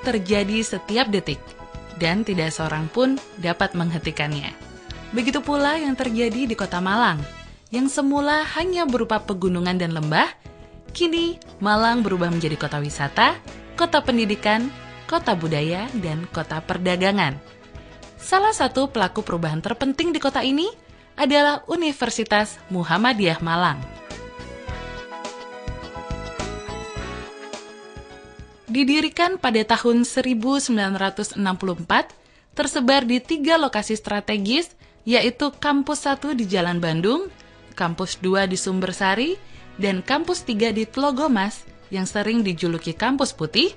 terjadi setiap detik, dan tidak seorang pun dapat menghentikannya. Begitu pula yang terjadi di Kota Malang, yang semula hanya berupa pegunungan dan lembah, kini Malang berubah menjadi kota wisata, kota pendidikan, kota budaya, dan kota perdagangan. Salah satu pelaku perubahan terpenting di kota ini adalah Universitas Muhammadiyah Malang. Didirikan pada tahun 1964, tersebar di 3 lokasi strategis, yaitu Kampus 1 di Jalan Bandung, Kampus 2 di Sumbersari, dan Kampus 3 di Tlogomas yang sering dijuluki Kampus Putih.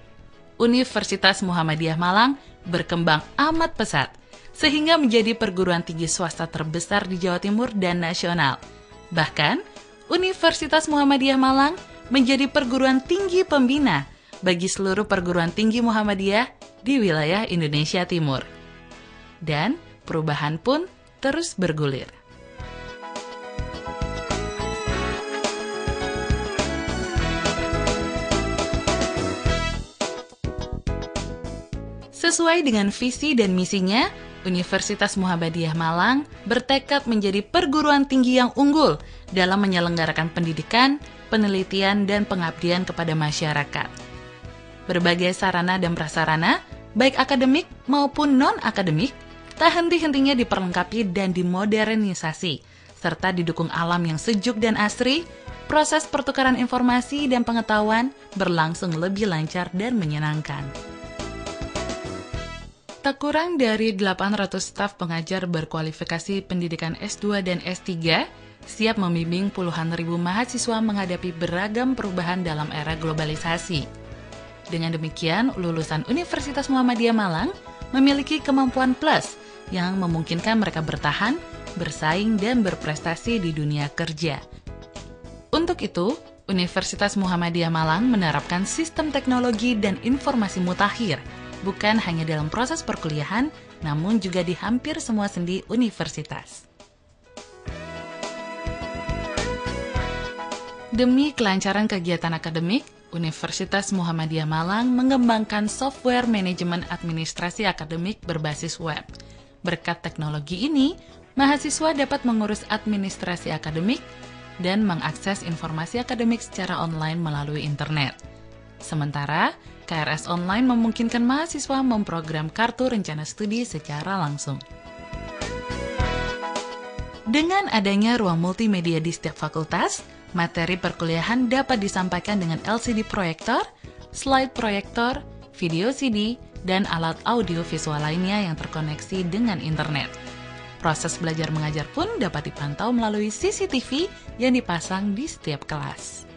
Universitas Muhammadiyah Malang berkembang amat pesat, sehingga menjadi perguruan tinggi swasta terbesar di Jawa Timur dan nasional. Bahkan, Universitas Muhammadiyah Malang menjadi perguruan tinggi pembina bagi seluruh perguruan tinggi Muhammadiyah di wilayah Indonesia Timur. Dan perubahan pun terus bergulir. Sesuai dengan visi dan misinya, Universitas Muhammadiyah Malang bertekad menjadi perguruan tinggi yang unggul dalam menyelenggarakan pendidikan, penelitian, dan pengabdian kepada masyarakat. Berbagai sarana dan prasarana, baik akademik maupun non-akademik, tak henti-hentinya diperlengkapi dan dimodernisasi, serta didukung alam yang sejuk dan asri. Proses pertukaran informasi dan pengetahuan berlangsung lebih lancar dan menyenangkan. Tak kurang dari 800 staf pengajar berkualifikasi pendidikan S2 dan S3 siap membimbing puluhan ribu mahasiswa menghadapi beragam perubahan dalam era globalisasi. Dengan demikian, lulusan Universitas Muhammadiyah Malang memiliki kemampuan plus yang memungkinkan mereka bertahan, bersaing, dan berprestasi di dunia kerja. Untuk itu, Universitas Muhammadiyah Malang menerapkan sistem teknologi dan informasi mutakhir, bukan hanya dalam proses perkuliahan, namun juga di hampir semua sendi universitas. Demi kelancaran kegiatan akademik, Universitas Muhammadiyah Malang mengembangkan software manajemen administrasi akademik berbasis web. Berkat teknologi ini, mahasiswa dapat mengurus administrasi akademik dan mengakses informasi akademik secara online melalui internet. Sementara, KRS Online memungkinkan mahasiswa memprogram kartu rencana studi secara langsung. Dengan adanya ruang multimedia di setiap fakultas, materi perkuliahan dapat disampaikan dengan LCD proyektor, slide proyektor, video CD, dan alat audio visual lainnya yang terkoneksi dengan internet. Proses belajar mengajar pun dapat dipantau melalui CCTV yang dipasang di setiap kelas.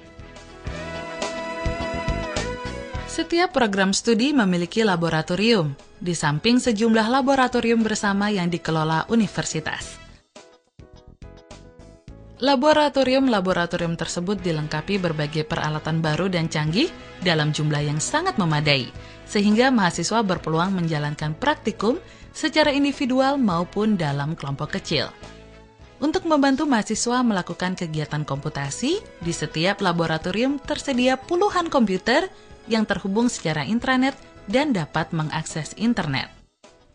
Setiap program studi memiliki laboratorium, di samping sejumlah laboratorium bersama yang dikelola universitas. Laboratorium-laboratorium tersebut dilengkapi berbagai peralatan baru dan canggih dalam jumlah yang sangat memadai, sehingga mahasiswa berpeluang menjalankan praktikum secara individual maupun dalam kelompok kecil. Untuk membantu mahasiswa melakukan kegiatan komputasi, di setiap laboratorium tersedia puluhan komputer yang terhubung secara intranet dan dapat mengakses internet.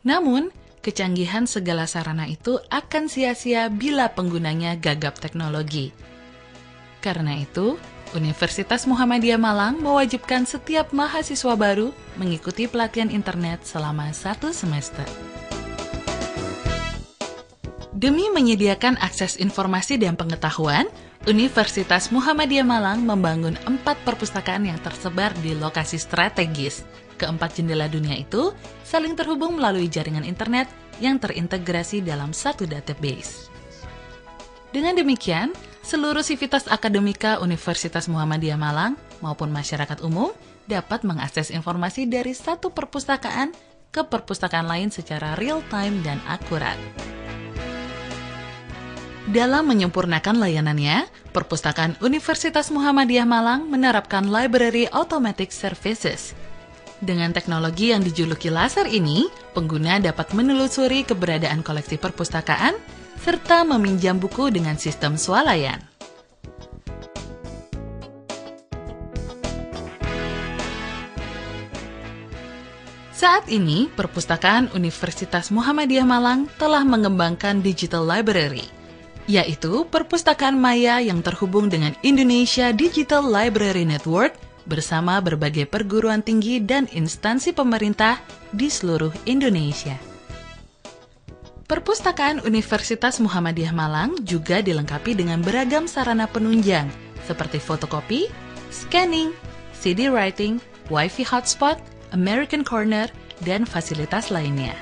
Namun, kecanggihan segala sarana itu akan sia-sia bila penggunanya gagap teknologi. Karena itu, Universitas Muhammadiyah Malang mewajibkan setiap mahasiswa baru mengikuti pelatihan internet selama 1 semester. Demi menyediakan akses informasi dan pengetahuan, Universitas Muhammadiyah Malang membangun 4 perpustakaan yang tersebar di lokasi strategis. Keempat jendela dunia itu saling terhubung melalui jaringan internet yang terintegrasi dalam satu database. Dengan demikian, seluruh sivitas akademika Universitas Muhammadiyah Malang maupun masyarakat umum dapat mengakses informasi dari satu perpustakaan ke perpustakaan lain secara real-time dan akurat. Dalam menyempurnakan layanannya, Perpustakaan Universitas Muhammadiyah Malang menerapkan Library Automatic Services. Dengan teknologi yang dijuluki laser ini, pengguna dapat menelusuri keberadaan koleksi perpustakaan serta meminjam buku dengan sistem swalayan. . 1. Saat ini, Perpustakaan Universitas Muhammadiyah Malang telah mengembangkan Digital Library, yaitu perpustakaan maya yang terhubung dengan Indonesia Digital Library Network bersama berbagai perguruan tinggi dan instansi pemerintah di seluruh Indonesia. Perpustakaan Universitas Muhammadiyah Malang juga dilengkapi dengan beragam sarana penunjang seperti fotokopi, scanning, CD writing, Wi-Fi hotspot, American Corner, dan fasilitas lainnya.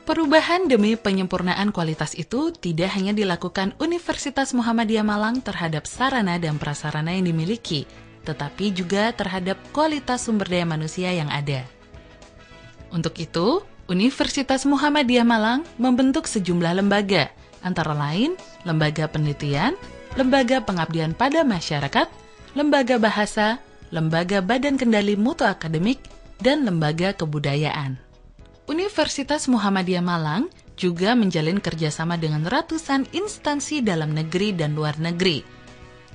Perubahan demi penyempurnaan kualitas itu tidak hanya dilakukan Universitas Muhammadiyah Malang terhadap sarana dan prasarana yang dimiliki, tetapi juga terhadap kualitas sumber daya manusia yang ada. Untuk itu, Universitas Muhammadiyah Malang membentuk sejumlah lembaga, antara lain Lembaga Penelitian, Lembaga Pengabdian pada Masyarakat, Lembaga Bahasa, Lembaga Badan Kendali Mutu Akademik, dan Lembaga Kebudayaan. Universitas Muhammadiyah Malang juga menjalin kerjasama dengan ratusan instansi dalam negeri dan luar negeri.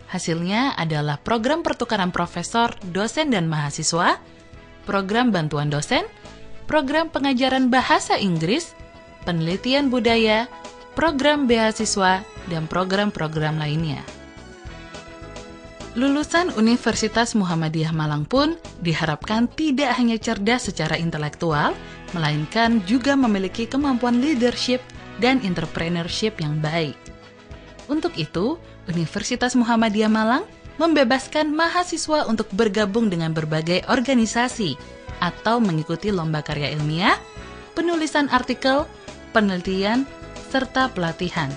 Hasilnya adalah program pertukaran profesor, dosen, dan mahasiswa, program bantuan dosen, program pengajaran bahasa Inggris, penelitian budaya, program beasiswa, dan program-program lainnya. Lulusan Universitas Muhammadiyah Malang pun diharapkan tidak hanya cerdas secara intelektual, melainkan juga memiliki kemampuan leadership dan entrepreneurship yang baik. Untuk itu, Universitas Muhammadiyah Malang membebaskan mahasiswa untuk bergabung dengan berbagai organisasi atau mengikuti lomba karya ilmiah, penulisan artikel, penelitian, serta pelatihan.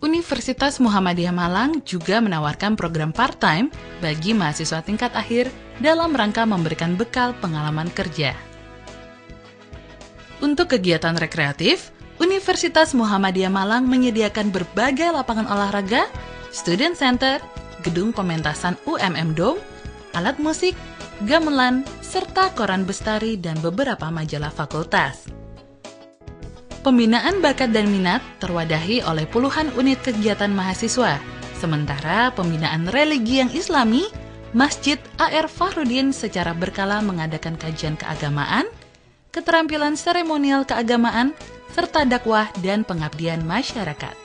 Universitas Muhammadiyah Malang juga menawarkan program part-time bagi mahasiswa tingkat akhir dalam rangka memberikan bekal pengalaman kerja. Untuk kegiatan rekreatif, Universitas Muhammadiyah Malang menyediakan berbagai lapangan olahraga, student center, gedung pementasan UMM Dome, alat musik, gamelan, serta koran bestari dan beberapa majalah fakultas. Pembinaan bakat dan minat terwadahi oleh puluhan unit kegiatan mahasiswa, sementara pembinaan religi yang islami, Masjid A.R. Fahrudin secara berkala mengadakan kajian keagamaan, keterampilan seremonial keagamaan, serta dakwah dan pengabdian masyarakat.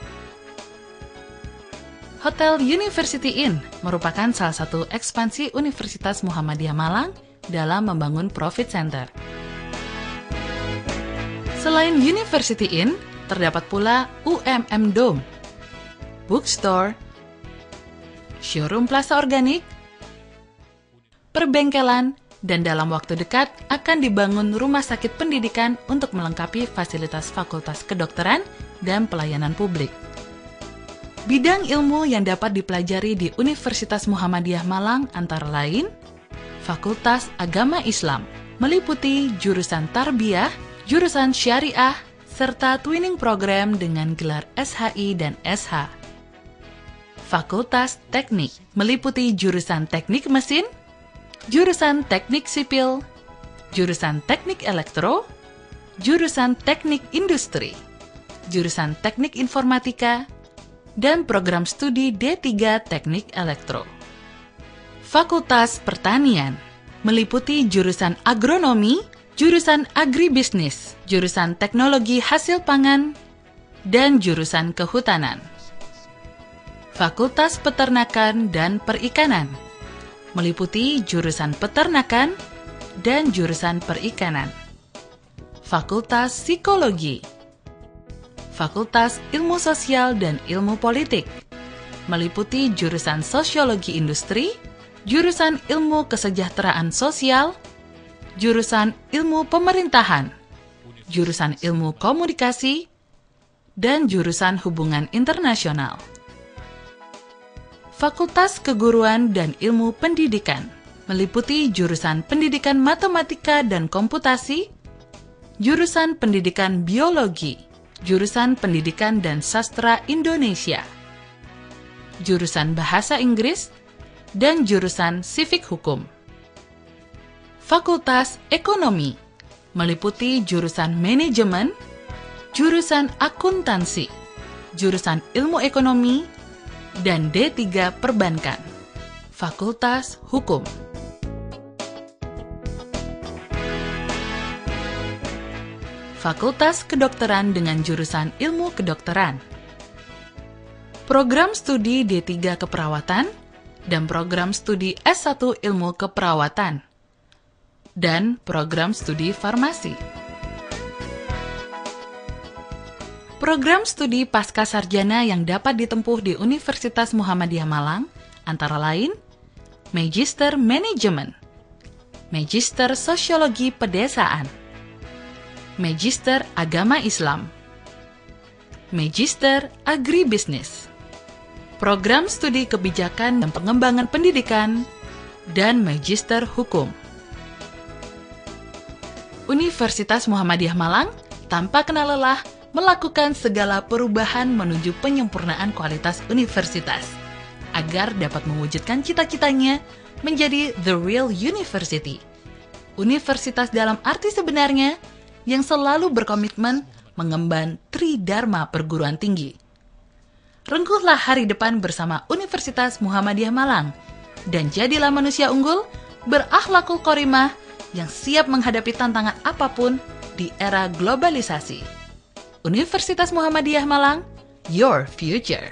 Hotel University Inn merupakan salah satu ekspansi Universitas Muhammadiyah Malang dalam membangun profit center. Selain University Inn, terdapat pula UMM Dome, bookstore, showroom plaza organik, perbengkelan, dan dalam waktu dekat akan dibangun rumah sakit pendidikan untuk melengkapi fasilitas fakultas kedokteran dan pelayanan publik. Bidang ilmu yang dapat dipelajari di Universitas Muhammadiyah Malang antara lain, Fakultas Agama Islam, meliputi jurusan Tarbiyah, jurusan Syariah, serta twinning program dengan gelar SHI dan SH. Fakultas Teknik, meliputi jurusan Teknik Mesin, jurusan Teknik Sipil, jurusan Teknik Elektro, jurusan Teknik Industri, jurusan Teknik Informatika, dan program studi D3 Teknik Elektro. Fakultas Pertanian, meliputi jurusan Agronomi, jurusan Agribisnis, jurusan Teknologi Hasil Pangan, dan jurusan Kehutanan. Fakultas Peternakan dan Perikanan, meliputi jurusan Peternakan dan jurusan Perikanan. Fakultas Psikologi, Fakultas Ilmu Sosial dan Ilmu Politik, meliputi jurusan Sosiologi Industri, jurusan Ilmu Kesejahteraan Sosial, jurusan Ilmu Pemerintahan, jurusan Ilmu Komunikasi, dan jurusan Hubungan Internasional. Fakultas Keguruan dan Ilmu Pendidikan, meliputi jurusan Pendidikan Matematika dan Komputasi, jurusan Pendidikan Biologi, jurusan Pendidikan dan Sastra Indonesia, jurusan Bahasa Inggris, dan jurusan Civic Hukum. Fakultas Ekonomi, meliputi jurusan Manajemen, jurusan Akuntansi, jurusan Ilmu Ekonomi, dan D3 Perbankan. Fakultas Hukum. Fakultas Kedokteran dengan jurusan Ilmu Kedokteran. Program studi D3 Keperawatan dan program studi S1 Ilmu Keperawatan. Dan program studi Farmasi. Program studi pasca sarjana yang dapat ditempuh di Universitas Muhammadiyah Malang antara lain Magister Manajemen, Magister Sosiologi Pedesaan, Magister Agama Islam, Magister Agribisnis, Program Studi Kebijakan dan Pengembangan Pendidikan, dan Magister Hukum. Universitas Muhammadiyah Malang tanpa kenal lelah melakukan segala perubahan menuju penyempurnaan kualitas universitas agar dapat mewujudkan cita-citanya menjadi the real university. Universitas dalam arti sebenarnya yang selalu berkomitmen mengemban Tridharma perguruan tinggi. Rengkuhlah hari depan bersama Universitas Muhammadiyah Malang dan jadilah manusia unggul berakhlakul karimah yang siap menghadapi tantangan apapun di era globalisasi. Universitas Muhammadiyah Malang, your future.